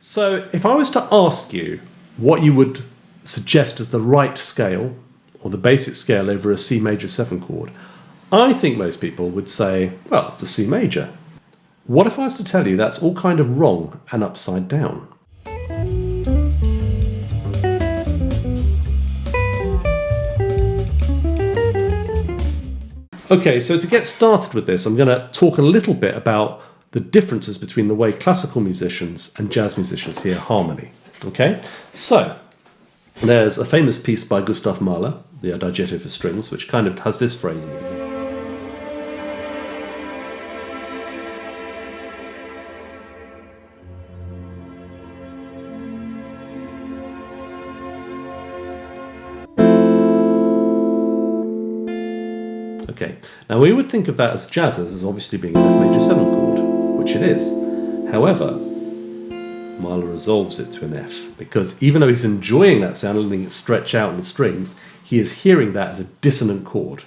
So if I was to ask you what you would suggest as the right scale or the basic scale over a C major 7 chord, I think most people would say, well, it's a C major. What if I was to tell you that's all kind of wrong and upside down? Okay, so to get started with this, I'm going to talk a little bit about the differences between the way classical musicians and jazz musicians hear harmony. Okay, so there's a famous piece by Gustav Mahler, the Adagietto for Strings, which kind of has this phrase in the beginning. Okay, now we would think of that as jazzers as obviously being an F major 7 chord, which it is. However, Mahler resolves it to an F, because even though he's enjoying that sound, letting it stretch out in the strings, he is hearing that as a dissonant chord.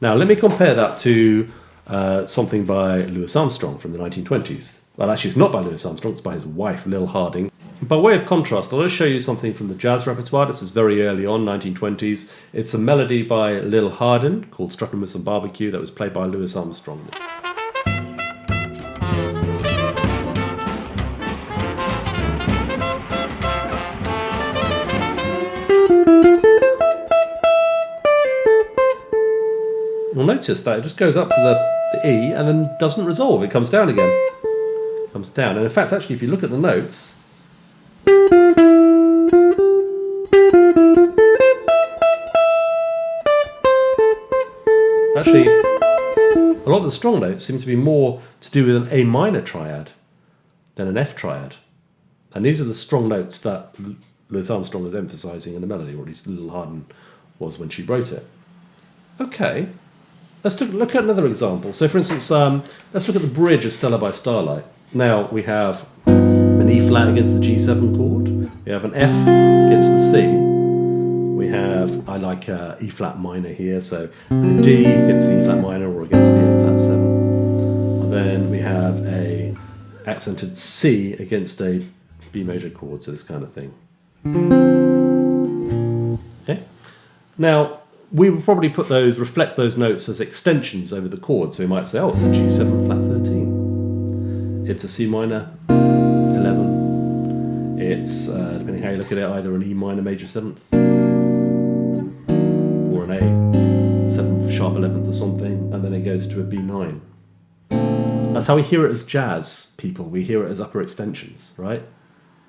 Now let me compare that to something by Louis Armstrong from the 1920s. Well, actually it's not by Louis Armstrong, it's by his wife, Lil Harding. By way of contrast, I'll just show you something from the jazz repertoire. This is very early on, 1920s. It's a melody by Lil Hardin called Strutting and Barbecue that was played by Louis Armstrong. You'll notice that it just goes up to the E and then doesn't resolve. It comes down again. It comes down. And in fact, actually, if you look at the notes, actually, a lot of the strong notes seem to be more to do with an A minor triad than an F triad. And these are the strong notes that Louis Armstrong is emphasizing in the melody, or at least Lil Hardin was when she wrote it. Okay, let's look at another example. So for instance, let's look at the bridge of Stella by Starlight. Now we have an E flat against the G7 chord. We have an F against the C. We have, I like E flat minor here, so the D against the E flat minor or against the A flat 7. And then we have a accented C against a B major chord, so this kind of thing. Okay. Now, we would probably reflect those notes as extensions over the chord. So we might say, oh, it's a G7 flat 13. It's a C minor 11. It's, depending how you look at it, either an E minor major 7th or an A 7th sharp 11th or something, and then it goes to a B9. That's how we hear it as jazz people. We hear it as upper extensions, right?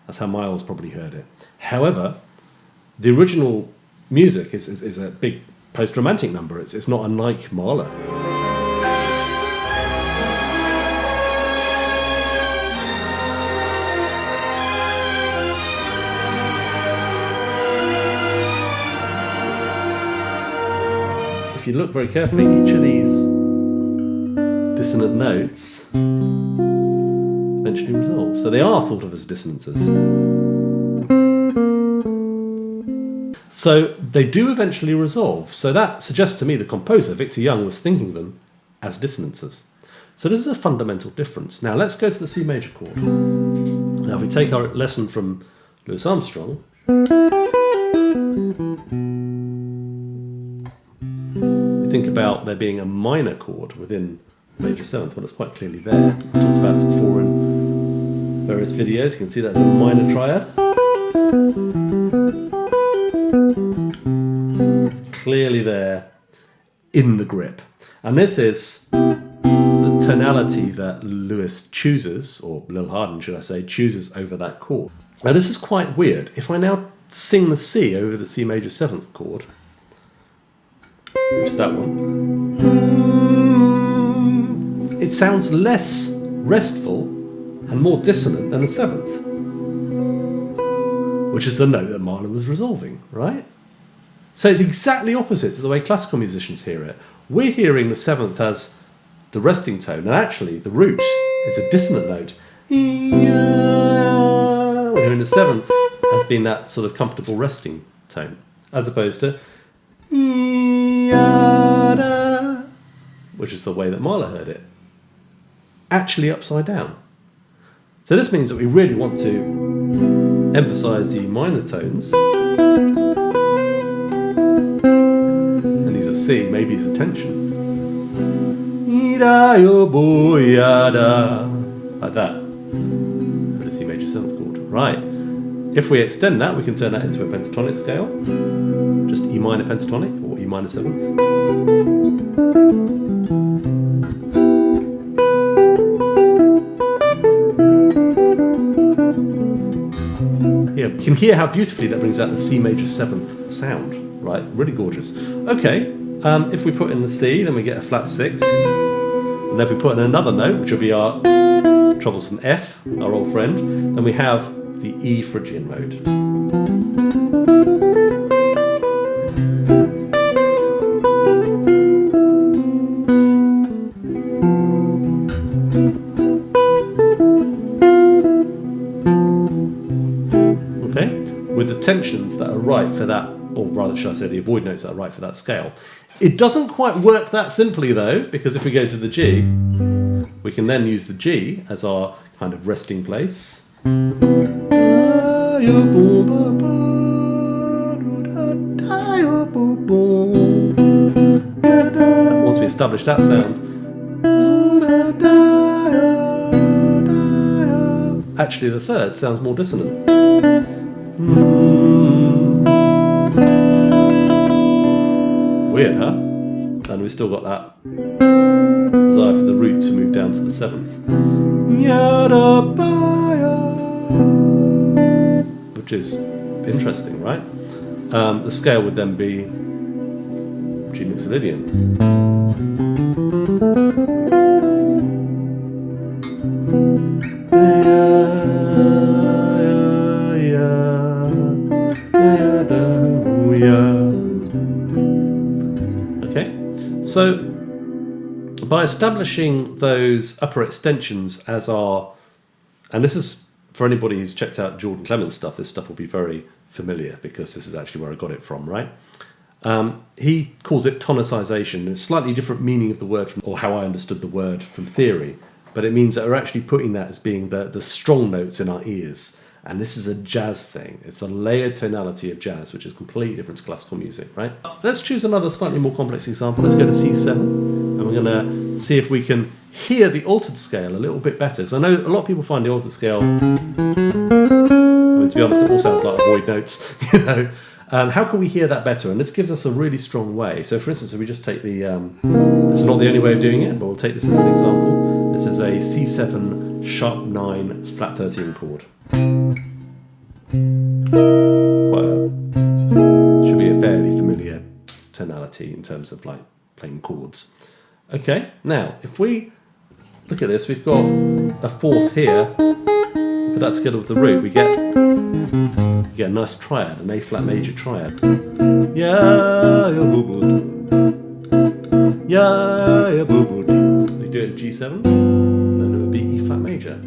That's how Miles probably heard it. However, the original music is a big post-romantic number. It's not unlike Mahler. If you look very carefully, each of these dissonant notes eventually resolve. So they are thought of as dissonances. So they do eventually resolve. So that suggests to me the composer, Victor Young, was thinking them as dissonances. So this is a fundamental difference. Now let's go to the C major chord. Now if we take our lesson from Louis Armstrong, we think about there being a minor chord within major 7th. Well, it's quite clearly there. I've talked about this before in various videos. You can see that's a minor triad. Clearly there in the grip. And this is the tonality that Louis chooses, or Lil Hardin should I say, chooses over that chord. Now this is quite weird. If I now sing the C over the C major 7th chord, which is that one, it sounds less restful and more dissonant than the 7th, which is the note that Mahler was resolving, right? So it's exactly opposite to the way classical musicians hear it. We're hearing the 7th as the resting tone, and actually the root is a dissonant note. We're hearing the 7th as being that sort of comfortable resting tone, as opposed to which is the way that Mahler heard it. Actually upside down. So this means that we really want to emphasize the minor tones. And he's a C, maybe he's a tension. Like that. For the C major 7th chord. Right. If we extend that, we can turn that into a pentatonic scale. Just E minor pentatonic or E minor 7th. Here, you can hear how beautifully that brings out the C major 7th sound, right? Really gorgeous. Okay, if we put in the C, then we get a flat 6. And if we put in another note, which will be our troublesome F, our old friend, then we have the E Phrygian mode. Okay, with the tensions that are right for that, or rather should I say the avoid notes that are right for that scale. It doesn't quite work that simply though, because if we go to the G, we can then use the G as our kind of resting place. Once we establish that sound, actually the third sounds more dissonant. Weird, huh? And we've still got that desire for the root to move down to the 7th. Which is interesting, right? The scale would then be G Mixolydian. Okay, so by establishing those upper extensions as our, and this is for anybody who's checked out Jordan Clemens stuff, this stuff will be very familiar because this is actually where I got it from, right? He calls it tonicization. It's a slightly different meaning of the word, or how I understood the word from theory, but it means that we're actually putting that as being the strong notes in our ears. And this is a jazz thing. It's the layered tonality of jazz, which is completely different to classical music, right? Let's choose another slightly more complex example. Let's go to C7, and we're going to see if we can hear the altered scale a little bit better. Because I know a lot of people find the altered scale, I mean, to be honest, it all sounds like avoid notes, you know. How can we hear that better? And this gives us a really strong way. So for instance, if we just take the, this is not the only way of doing it, but we'll take this as an example. This is a C7 sharp 9 flat 13 chord. Should be a fairly familiar tonality in terms of like playing chords. Okay, now if we look at this, we've got a 4th here. Put that together with the root, we get a nice triad, an A flat major triad. Yeah, boo boo. Yeah, boo boo. We do it in G7, and then it would be E flat major.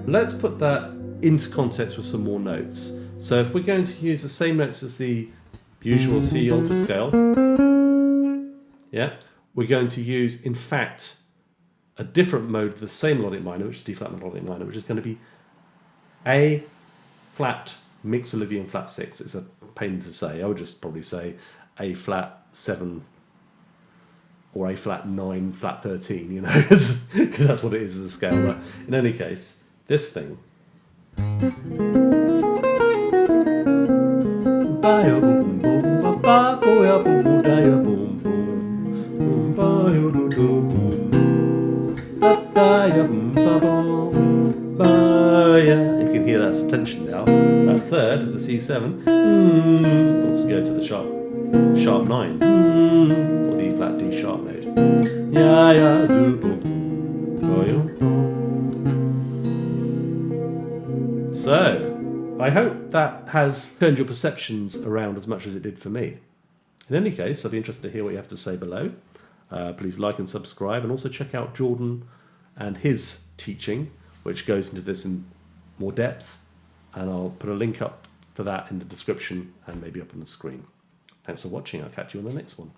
Let's put that into context with some more notes. So if we're going to use the same notes as the usual C altered scale, yeah, we're going to use, in fact, a different mode of the same melodic minor, which is D flat melodic minor, which is going to be A flat Mixolydian flat 6. It's a pain to say. I would just probably say A flat 7 or A flat 9 flat 13, you know, because that's what it is as a scale. But in any case, this thing. You can hear that tension now. That third of the C7 wants to go to the sharp 9 or the E flat D sharp node. So I hope that has turned your perceptions around as much as it did for me. In any case, I'd be interested to hear what you have to say below. Please like and subscribe, and also check out Jordan and his teaching, which goes into this in more depth, and I'll put a link up for that in the description and maybe up on the screen. Thanks for watching. I'll catch you on the next one.